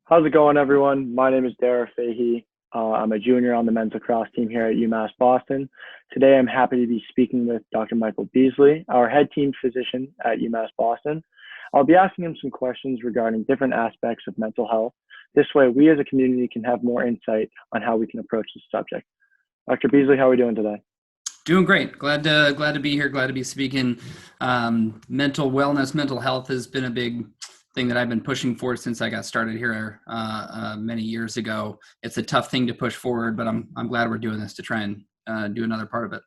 How's it going, everyone? My name is Darragh Fahey. I'm a junior on the men's lacrosse team here at UMass Boston. Today, I'm happy to be speaking with Dr. Michael Beasley, our head team physician at UMass Boston. I'll be asking him some questions regarding different aspects of mental health. This way, we as a community can have more insight on how we can approach this subject. Dr. Beasley, how are we doing today? Doing great. Glad to be here. Glad to be speaking. Mental wellness, mental health has been a big thing that I've been pushing for since I got started here many years ago. It's a tough thing to push forward, but I'm glad we're doing this to try and do another part of it.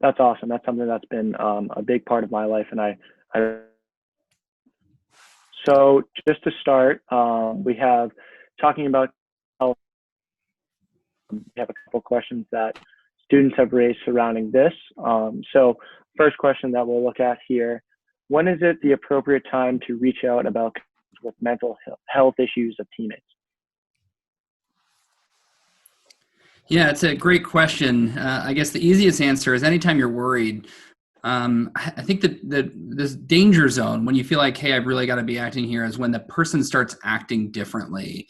That's awesome. That's something that's been a big part of my life, and So just to start, we have talking about health. We have a couple questions that students have raised surrounding this. So first question that we'll look at here: when is it the appropriate time to reach out about with mental health issues of teammates? Yeah, it's a great question. I guess the easiest answer is anytime you're worried. I think that this danger zone, when you feel like, hey, I've really got to be acting here, is when the person starts acting differently,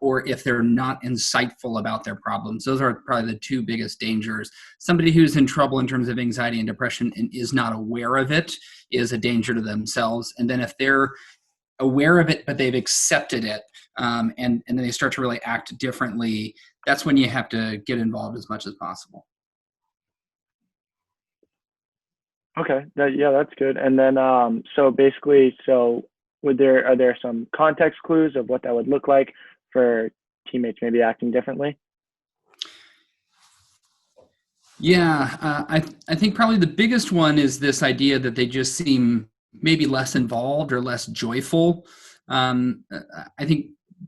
or if they're not insightful about their problems. Those are probably the two biggest dangers. Somebody who's in trouble in terms of anxiety and depression and is not aware of it is a danger to themselves. And then if they're aware of it, but they've accepted it, and then they start to really act differently, that's when you have to get involved as much as possible. Okay, that's good. And then, so basically, are there some context clues of what that would look like for teammates maybe acting differently? Yeah, I think probably the biggest one is this idea that they just seem maybe less involved or less joyful. I think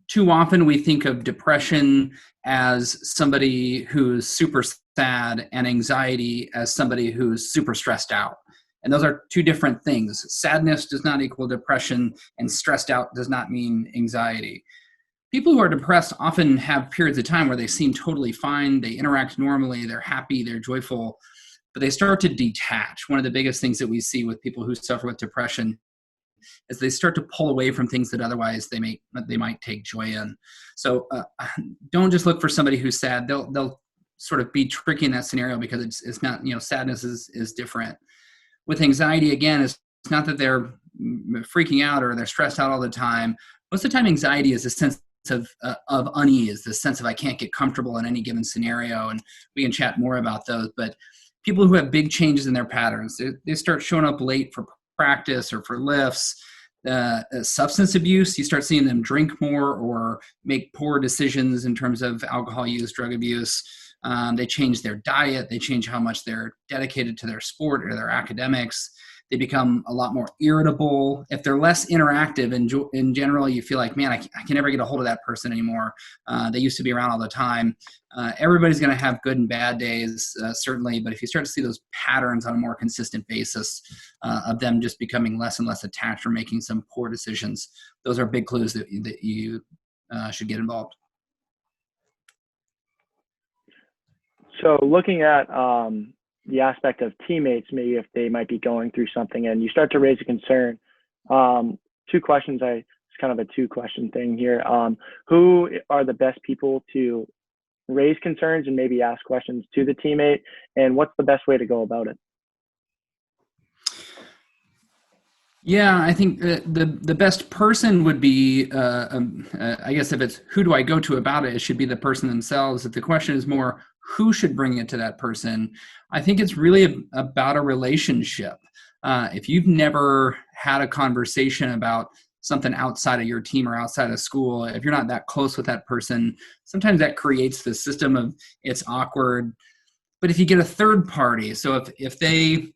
too often we think of depression as somebody who's super sad and anxiety as somebody who's super stressed out. And those are two different things. Sadness does not equal depression, and stressed out does not mean anxiety. People who are depressed often have periods of time where they seem totally fine, they interact normally, they're happy, they're joyful, but they start to detach. One of the biggest things that we see with people who suffer with depression is they start to pull away from things that otherwise they might take joy in. So don't just look for somebody who's sad. They'll sort of be tricky in that scenario because it's not, sadness is different. With anxiety, again, it's not that they're freaking out or they're stressed out all the time. Most of the time, anxiety is a sense of unease, the sense of I can't get comfortable in any given scenario, and we can chat more about those. But people who have big changes in their patterns, they start showing up late for practice or for lifts. Substance abuse, you start seeing them drink more or make poor decisions in terms of alcohol use, drug abuse. They change their diet. They change how much they're dedicated to their sport or their academics. They become a lot more irritable. If they're less interactive, in general, you feel like, man, I can never get a hold of that person anymore. They used to be around all the time. Everybody's going to have good and bad days, certainly. But if you start to see those patterns on a more consistent basis of them just becoming less and less attached or making some poor decisions, those are big clues that you should get involved. So looking at the aspect of teammates, maybe if they might be going through something and you start to raise a concern, two questions. It's kind of a two-question thing here. Who are the best people to raise concerns and maybe ask questions to the teammate, and what's the best way to go about it? Yeah, I think the best person would be, I guess if it's who do I go to about it, it should be the person themselves. If the question is more who should bring it to that person, I think it's really about a relationship. If you've never had a conversation about something outside of your team or outside of school, if you're not that close with that person, sometimes that creates the system of it's awkward. But if you get a third party, so if they,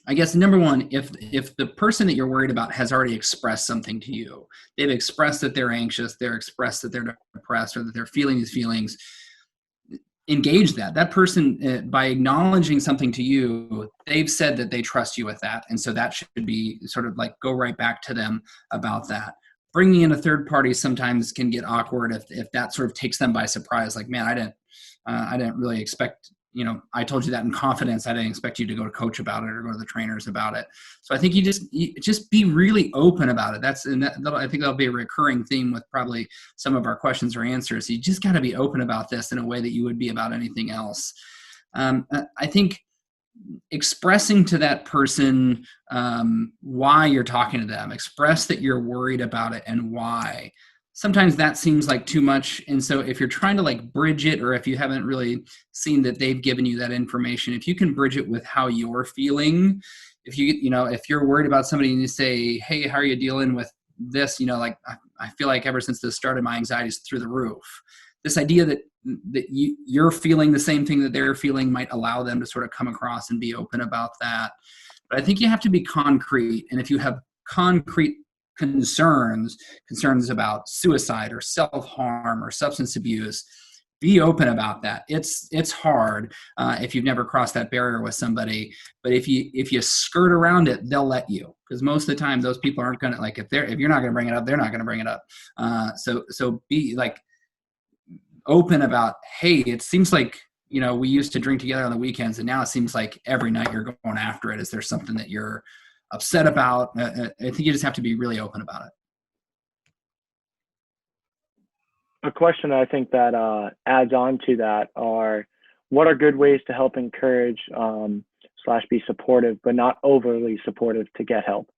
I guess number one, if the person that you're worried about has already expressed something to you, they've expressed that they're anxious, they're expressed that they're depressed, or that they're feeling these feelings, engage that person by acknowledging something to you. They've said that they trust you with that, and so that should be sort of like go right back to them about that. Bringing in a third party sometimes can get awkward if that sort of takes them by surprise. Like, man, I didn't really expect I told you that in confidence. I didn't expect you to go to coach about it or go to the trainers about it. So I think you just be really open about it. I think that'll be a recurring theme with probably some of our questions or answers. You just got to be open about this in a way that you would be about anything else. I think expressing to that person why you're talking to them, express that you're worried about it and why. Sometimes that seems like too much. And so if you're trying to like bridge it, or if you haven't really seen that they've given you that information, if you can bridge it with how you're feeling, if you're worried about somebody and you say, hey, how are you dealing with this? I feel like ever since this started, my anxiety is through the roof. This idea that you're feeling the same thing that they're feeling might allow them to sort of come across and be open about that. But I think you have to be concrete. And if you have concrete concerns about suicide or self-harm or substance abuse, be open about that. It's hard if you've never crossed that barrier with somebody, but if you skirt around it, they'll let you, because most of the time those people aren't going to, like, if you're not going to bring it up, they're not going to bring it up. So be like open about, hey, it seems like we used to drink together on the weekends, and now it seems like every night you're going after it. Is there something that you're upset about? I think you just have to be really open about it. A question I think that adds on to that are, what are good ways to help encourage / be supportive, but not overly supportive, to get help?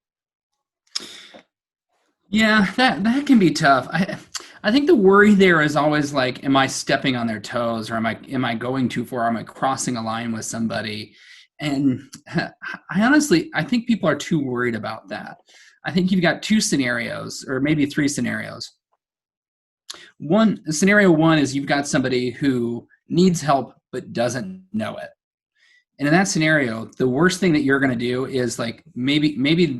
Yeah, that can be tough. I think the worry there is always like, am I stepping on their toes, or am I going too far? Am I crossing a line with somebody? And I think people are too worried about that. I think you've got two scenarios, or maybe three scenarios. Scenario one is you've got somebody who needs help but doesn't know it. And in that scenario, the worst thing that you're going to do is like, maybe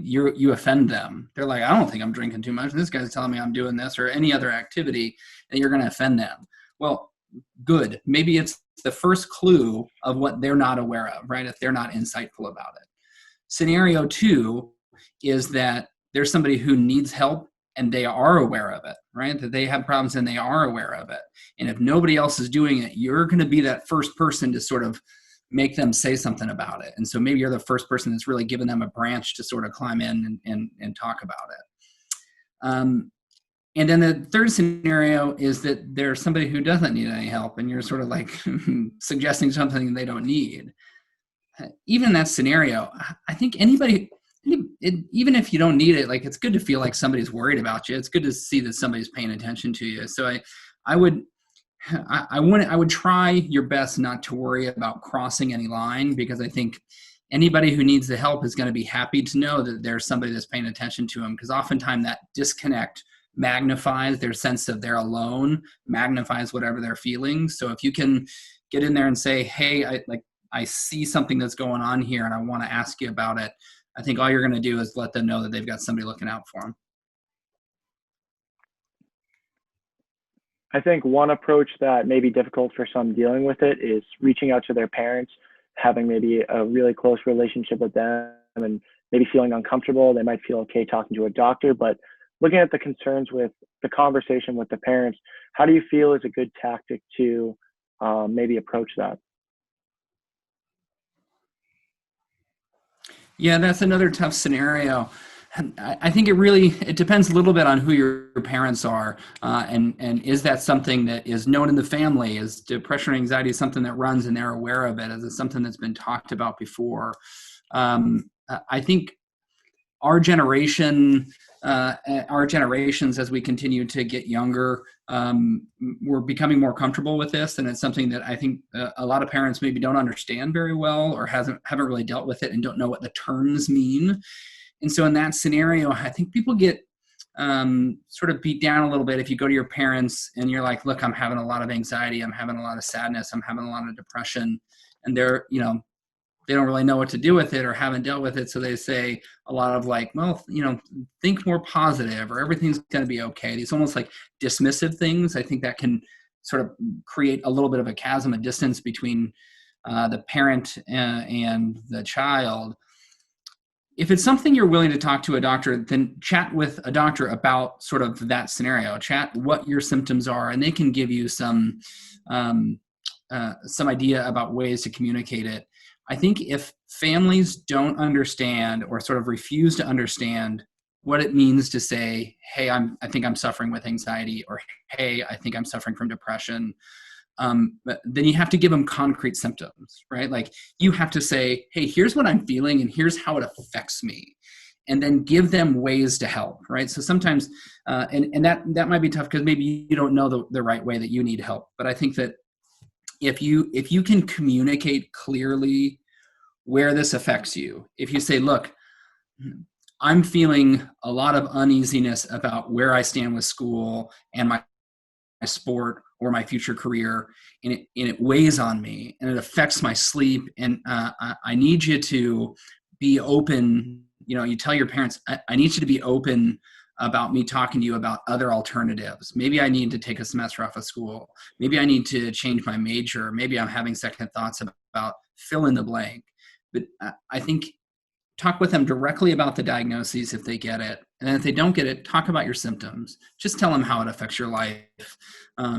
you offend them. They're like, I don't think I'm drinking too much, and this guy's telling me I'm doing this or any other activity, and you're going to offend them. Well, good. Maybe it's the first clue of what they're not aware of, right? If they're not insightful about it. Scenario two is that there's somebody who needs help and they are aware of it, right? That they have problems and they are aware of it. And if nobody else is doing it, you're going to be that first person to sort of make them say something about it. And so maybe you're the first person that's really given them a branch to sort of climb in and talk about it. And then the third scenario is that there's somebody who doesn't need any help, and you're sort of like suggesting something they don't need. Even in that scenario, I think even if you don't need it, like, it's good to feel like somebody's worried about you. It's good to see that somebody's paying attention to you. So I would try your best not to worry about crossing any line, because I think anybody who needs the help is going to be happy to know that there's somebody that's paying attention to them, because oftentimes that disconnect magnifies their sense of they're alone, magnifies whatever they're feeling. So if you can get in there and say, hey, I see something that's going on here and I want to ask you about it, I think all you're going to do is let them know that they've got somebody looking out for them. I think one approach that may be difficult for some dealing with it is reaching out to their parents, having maybe a really close relationship with them, and maybe feeling uncomfortable. They might feel okay talking to a doctor, but looking at the concerns with the conversation with the parents, how do you feel is a good tactic to maybe approach that? Yeah, that's another tough scenario. I think it depends a little bit on who your parents are, and is that something that is known in the family? Is depression or anxiety something that runs and they're aware of it? Is it something that's been talked about before? I think our generations, as we continue to get younger, we're becoming more comfortable with this, and it's something that I think a lot of parents maybe don't understand very well, or haven't really dealt with it and don't know what the terms mean. And so in that scenario, I think people get sort of beat down a little bit if you go to your parents and you're like, look, I'm having a lot of anxiety, I'm having a lot of sadness, I'm having a lot of depression, and they don't really know what to do with it or haven't dealt with it. So they say a lot of like, well, think more positive, or everything's going to be okay. These almost like dismissive things. I think that can sort of create a little bit of a chasm, a distance between the parent and the child. If it's something you're willing to talk to a doctor, then chat with a doctor about sort of that scenario. Chat what your symptoms are, and they can give you some some idea about ways to communicate it. I think if families don't understand or sort of refuse to understand what it means to say, hey, I think I'm suffering with anxiety, or hey, I think I'm suffering from depression, but then you have to give them concrete symptoms, right? Like you have to say, hey, here's what I'm feeling and here's how it affects me. And then give them ways to help, right? So sometimes, and that might be tough because maybe you don't know the right way that you need help. But I think that if you can communicate clearly where this affects you, if you say, look, I'm feeling a lot of uneasiness about where I stand with school and my sport or my future career, and it weighs on me and it affects my sleep, and I need you to be open. You tell your parents, I need you to be open about me talking to you about other alternatives. Maybe I need to take a semester off of school. Maybe I need to change my major. Maybe I'm having second thoughts about fill in the blank. But I think talk with them directly about the diagnoses if they get it. And then if they don't get it, talk about your symptoms. Just tell them how it affects your life.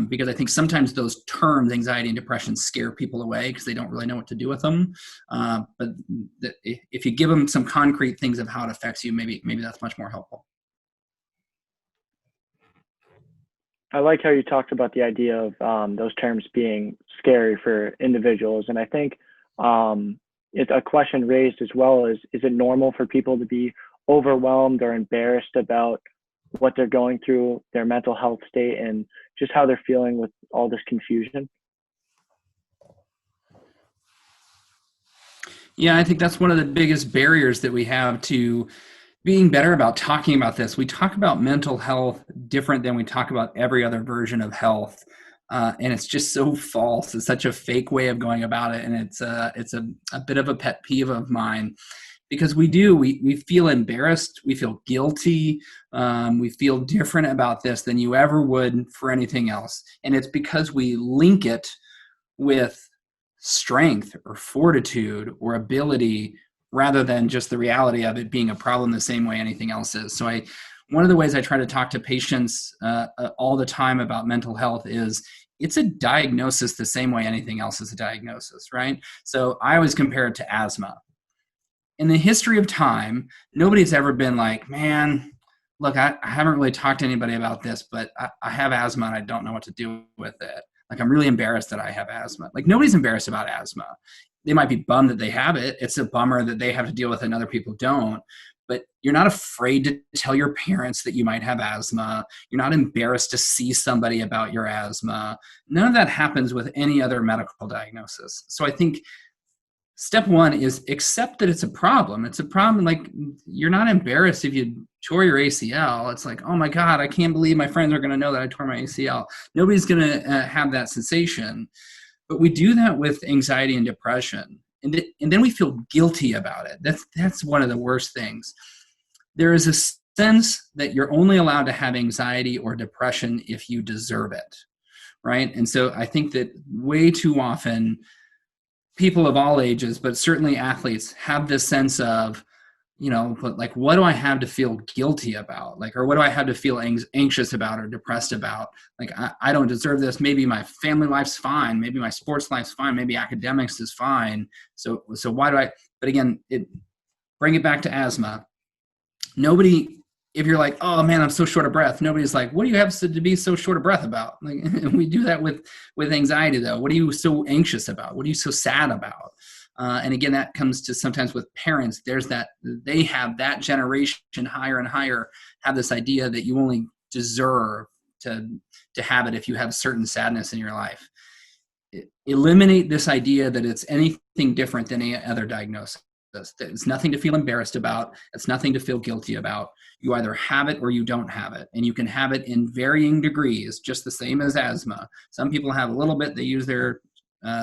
Because I think sometimes those terms, anxiety and depression, scare people away because they don't really know what to do with them. But if you give them some concrete things of how it affects you, maybe that's much more helpful. I like how you talked about the idea of those terms being scary for individuals. And I think it's a question raised as well as, is it normal for people to be overwhelmed or embarrassed about what they're going through, their mental health state, and just how they're feeling with all this confusion? Yeah, I think that's one of the biggest barriers that we have to being better about talking about this. We talk about mental health different than we talk about every other version of health. And it's just so false. It's such a fake way of going about it. And it's a bit of a pet peeve of mine because we feel embarrassed. We feel guilty. We feel different about this than you ever would for anything else. And it's because we link it with strength or fortitude or ability rather than just the reality of it being a problem the same way anything else is. So one of the ways I try to talk to patients all the time about mental health is it's a diagnosis the same way anything else is a diagnosis, right? So I always compare it to asthma. In the history of time, nobody's ever been like, man, look, I haven't really talked to anybody about this, but I have asthma and I don't know what to do with it. Like, I'm really embarrassed that I have asthma. Like, nobody's embarrassed about asthma. They might be bummed that they have it. It's a bummer that they have to deal with it and other people don't. But you're not afraid to tell your parents that you might have asthma. You're not embarrassed to see somebody about your asthma. None of that happens with any other medical diagnosis. So I think step one is accept that it's a problem. It's a problem. Like, you're not embarrassed if you tore your ACL. It's like, oh my God, I can't believe my friends are going to know that I tore my ACL. Nobody's going to have that sensation. But we do that with anxiety and depression. And then we feel guilty about it. That's one of the worst things. There is a sense that you're only allowed to have anxiety or depression if you deserve it, right? And so I think that way too often people of all ages, but certainly athletes, have this sense of, but like, what do I have to feel guilty about? Like, or what do I have to feel anxious about or depressed about? Like, I don't deserve this. Maybe my family life's fine. Maybe my sports life's fine. Maybe academics is fine. So why do I, but again, bring it back to asthma. Nobody, if you're like, oh man, I'm so short of breath, nobody's like, what do you have to be so short of breath about? Like, we do that with anxiety though. What are you so anxious about? What are you so sad about? And again, that comes to sometimes with parents. There's that, they have that generation higher and higher have this idea that you only deserve to have it if you have certain sadness in your life. Eliminate this idea that it's anything different than any other diagnosis. It's nothing to feel embarrassed about. It's nothing to feel guilty about. You either have it or you don't have it. And you can have it in varying degrees, just the same as asthma. Some people have a little bit, they use their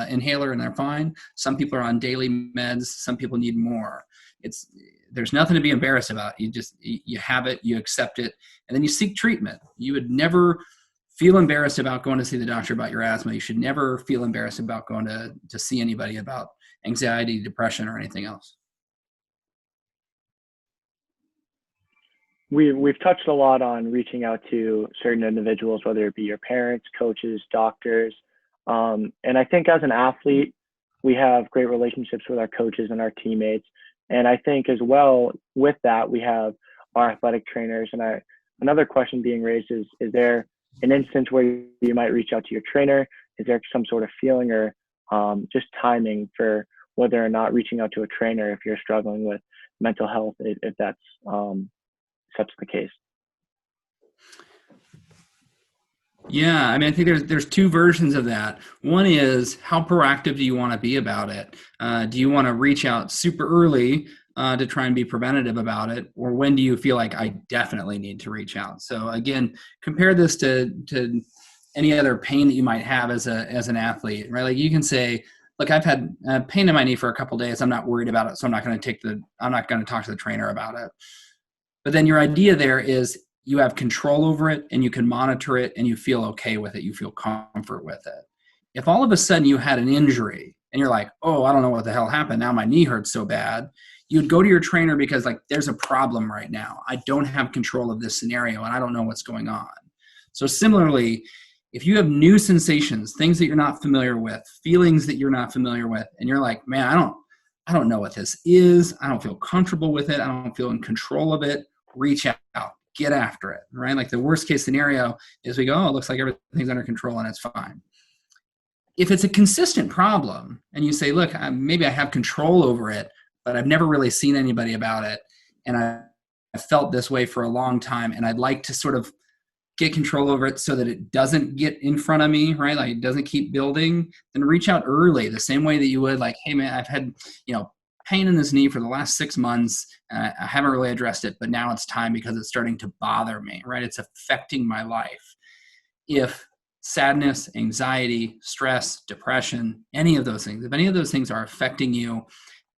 inhaler and they're fine. Some people are on daily meds. Some people need more. There's nothing to be embarrassed about. You have it, you accept it, and then you seek treatment. You would never feel embarrassed about going to see the doctor about your asthma. You should never feel embarrassed about going to see anybody about anxiety, depression, or anything else. We've touched a lot on reaching out to certain individuals, whether it be your parents, coaches, doctors. And I think as an athlete, we have great relationships with our coaches and our teammates. And I think as well with that, we have our athletic trainers. And another question being raised is there an instance where you might reach out to your trainer? Is there some sort of feeling or just timing for whether or not reaching out to a trainer if you're struggling with mental health, if that's such the case? Yeah, I mean, I think there's two versions of that. One is how proactive do you want to be about it? Do you want to reach out super early to try and be preventative about it, or when do you feel like I definitely need to reach out? So again, compare this to any other pain that you might have as an athlete, right? Like you can say, look, I've had pain in my knee for a couple of days. I'm not worried about it, so I'm not going to talk to the trainer about it. But then your idea there is you have control over it and you can monitor it and you feel okay with it. You feel comfort with it. If all of a sudden you had an injury and you're like, oh, I don't know what the hell happened. Now my knee hurts so bad. You'd go to your trainer because like there's a problem right now. I don't have control of this scenario and I don't know what's going on. So similarly, if you have new sensations, things that you're not familiar with, feelings that you're not familiar with, and you're like, man, I don't know what this is. I don't feel comfortable with it. I don't feel in control of it. Reach out, get after it, right? Like the worst case scenario is we go, oh, it looks like everything's under control and it's fine. If it's a consistent problem and you say, look, maybe I have control over it, but I've never really seen anybody about it. And I felt this way for a long time. And I'd like to sort of get control over it so that it doesn't get in front of me, right? Like it doesn't keep building. Then reach out early, the same way that you would like, hey man, I've had, pain in this knee for the last 6 months. I haven't really addressed it, but now it's time because it's starting to bother me, right? It's affecting my life. If sadness, anxiety, stress, depression, any of those things, if any of those things are affecting you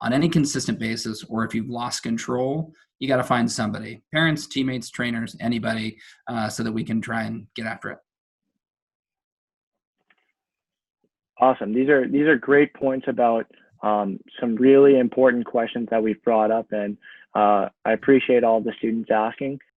on any consistent basis, or if you've lost control, you got to find somebody, parents, teammates, trainers, anybody, so that we can try and get after it. Awesome. These are great points about some really important questions that we've brought up, and I appreciate all the students asking.